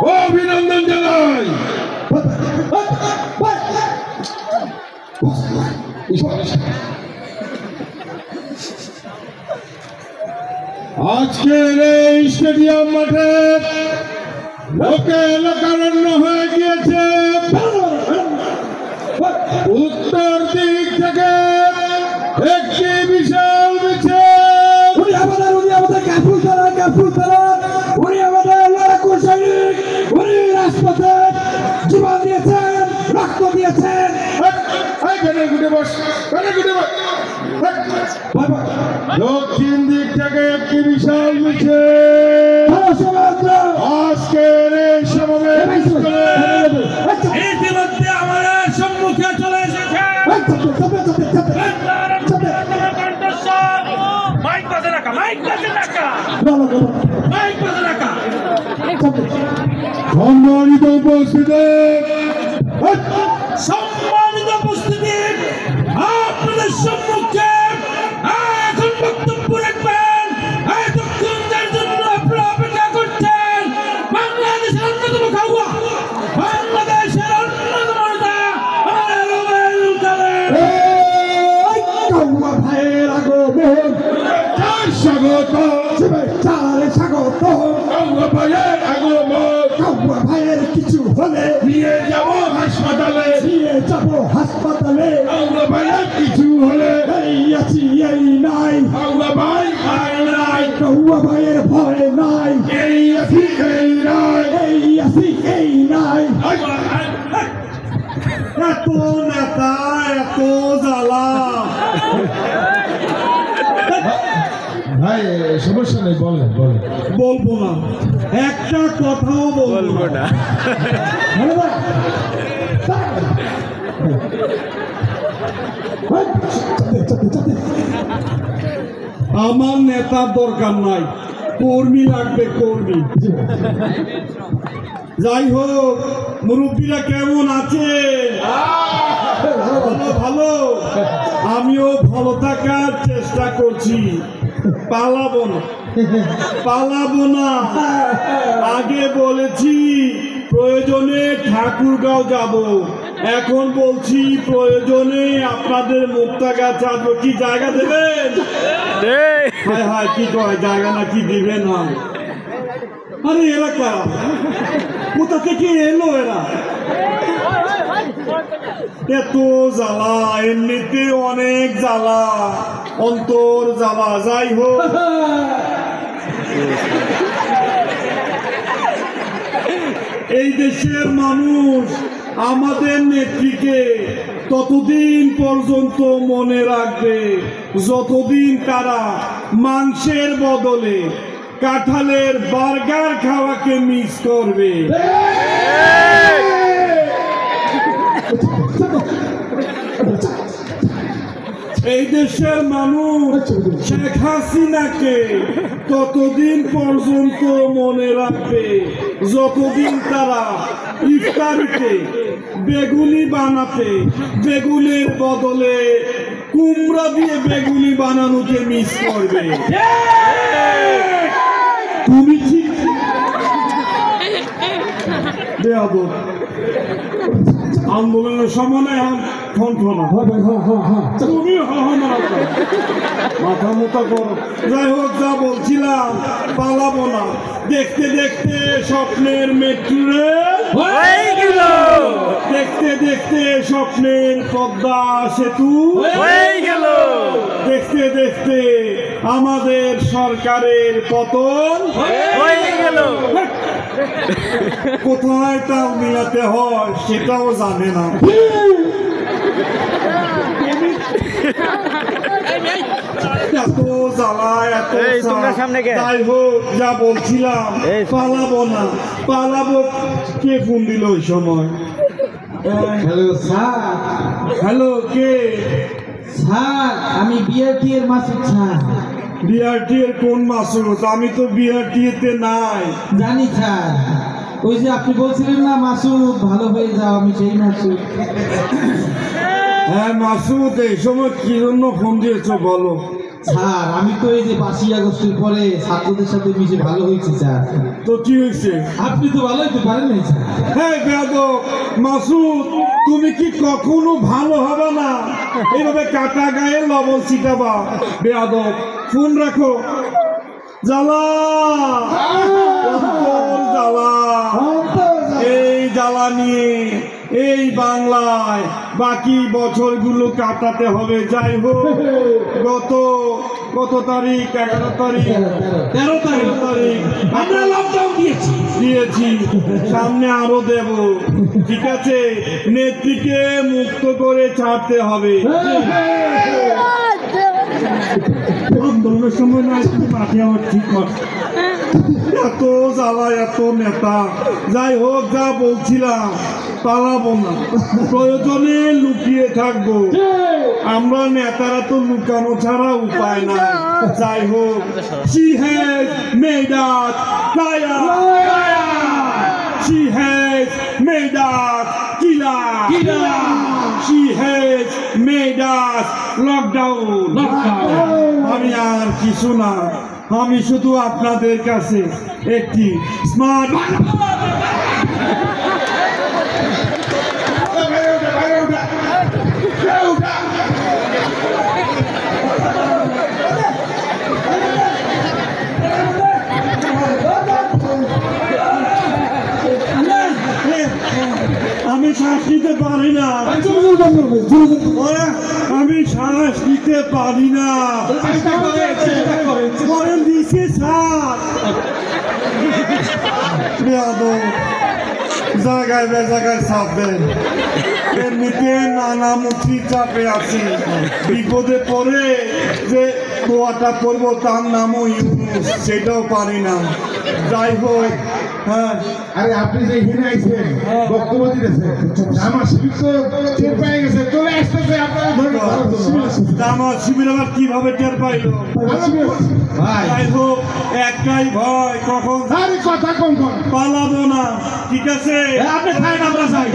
অভিনন্দন জানাই। আজকের এই স্টেডিয়াম মাঠে লোকে লোকারণ্য হয়ে গিয়েছে। উত্তর দিক থেকে একটি বিশাল মিছিল। উনি আমাদের কাপুর তারা উনি আমাদের লড়াকু সৈনিক। উনি রাজপথে জীবন দিয়েছেন, রক্ত দিয়েছেন। দক্ষিণ দিক থেকে একটি বিশাল মিছিল আজকের এই সমাবেশ ইতিমধ্যে আমাদের সম্মুখে চলে এসেছে। সম্মানিত উপস্থিতি, সম্মানিত উপস্থিতি, আপনাদের সম্মুখে এখন বক্তব্য রাখবেন। এতক্ষণের জন্য আপনারা অপেক্ষা করছেন। বাংলাদেশের অন্যতম খাওয়া, বাংলাদেশের অন্যতম নেতা আমাদের রুবেল কাদের ভাইয়ের আগমন, স্বাগত স্বাগত। ভাইয়ের আগমন, ভাইয়ের কিছু হলে নিয়ে যাব হাসপাতালে, ভাইয়ের কিছু হলে এই আছি এই নাই, ভাই ভাই নাই, ভাইয়ের ভয় নাই, এই আছি এই নাই, এই আছি এই নাই। এত নেতা, এত জ্বালা। ভাই সমস্যা নেই, বলেন বলেন। বলবো না, একটা কথাও বলবো না। আমার নেতার দরকার নাই, কর্মী লাগবে, কর্মী। যাই হোক, মুরব্বীরা কেমন আছে? ভালো ভালো। আমিও ভালো থাকার চেষ্টা করছি। পালাবো না। আগে বলেছি প্রয়োজনে ঠাকুরগাঁও যাব, এখন বলছি প্রয়োজনে আপনাদের মুক্তাগাছা আসবো। কি জায়গা দেবেন? হায় হায়, কি কয় জায়গা নাকি দিবেন না? আরে এলাকা কোথা থেকে এলো এরা? এত জ্বালা, এমনিতে অনেক জ্বালা, অন্তর জ্বালা। যাই হোক, এই দেশের মানুষ আমাদের নেত্রীকে ততদিন পর্যন্ত মনে রাখবে যতদিন তারা মাংসের বদলে কাঁঠালের বার্গার খাওয়াকে মিস করবে। এই দেশের মানুষ শেখ হাসিনাকে ততদিন পর্যন্ত মনে রাখবে যতদিন তারা ইফতারিতে বেগুনি বানাতে বেগুনের বদলে কুমড়া দিয়ে বেগুনি বানানোকে মিস করবে। তুমি ঠিক আন্দোলনের সময় তুমি মাথা মোটা করো। যাই হোক, যা বলছিলাম, পালাবো না। দেখতে দেখতে স্বপ্নের মেট্রো রেল হয়ে গেল, দেখতে দেখতে স্বপ্নের পদ্মা সেতু হয়ে গেল, দেখতে দেখতে আমাদের সরকারের পতন হয়ে গেল। কোথায় তাও মিলাতে হয় সেটাও জানে না। এত জ্বালা, এত যাই হোক, যা বলছিলাম, পালাবো। কে ফোন দিল ওই সময়? Hello sir. হ্যালো, কে? স্যার, আমি বিআরটি এর মাসুদ স্যার। বিআরটি এর কোন মাসুদ? আমি তো বিআরটি এতে নাই। জানি স্যার, ওই যে আপনি বলছিলেন না মাসুদ ভালো হয়ে যাও, আমি সেই মাসুদ। হ্যাঁ মাসুদ, এই সময় কি জন্য ফোন দিয়েছো বলো? স্যার আমি তো এই যে 5ই আগস্টের পরে ছাত্রদের সাথে মিশে ভালো হয়েছে স্যার। তো কি হয়েছে? আপনি তো ভালো হইতে পারেন নাই স্যার। হ্যাঁ বেয়াদব মাসুদ, তুমি কি কখনো ভালো হবে না? এইভাবে কাটা গায়ে লবণ ছিটাবা? বেয়াদব, ফোন রাখো। জ্বালা, অন্তর জ্বালা। এই জ্বালা নিয়ে এই বাংলায় বাকি বছরগুলো কাটাতে হবে। যাই হোক, কত তারিখ? 11 তারিখ, 13 তারিখ আমরা লকডাউন দিয়েছি, সামনে আরো দেব। ঠিক আছে, নেত্রীকে মুক্ত করে ছাড়তে হবে। আন্দোলনের সময় না একটু মাঠে আমার ঠিক হয়। এত জ্বালা, এত নেতা। যাই হোক, যা বলছিলাম, পালাবো না, প্রয়োজনে লুকিয়ে থাকবো। আমরা নেতারা তো লুকানো ছাড়া উপায় না। যাই হোক, she has made us liar. She has made us killer. She has made us lockdown. আমি আর কিছু না, আমি শুধু আপনাদের কাছে একটি স্মার্ট আমি শ্বাস নিতে পারি না, আমি শ্বাস নিতে পারি না। করেন দিছে স্যার। বেয়াদব, জায়গায় বেজায়গায় চাপ দেন। এমনিতে নানামুখী চাপে আছি, বিপদে পড়ে যে দোয়াটা পড়বো তার নামও ইউনুস, সেটাও পারি না। যাই হোক, হ্যাঁ, আরে আপনি যে এখানে আইছেন বক্তব্য দিতেছেন, আমার শিবির তো টের পেয়ে গেছে, চলে আসতেছে আপনারা ধরে আমার শিবির আবার কিভাবে টের পাইলো? ভাই যাই হোক, একটাই ভয়, কখন আরে কথা কম কম পালাবো না। ঠিক আছে, আপনি খাই না আমরা যাই।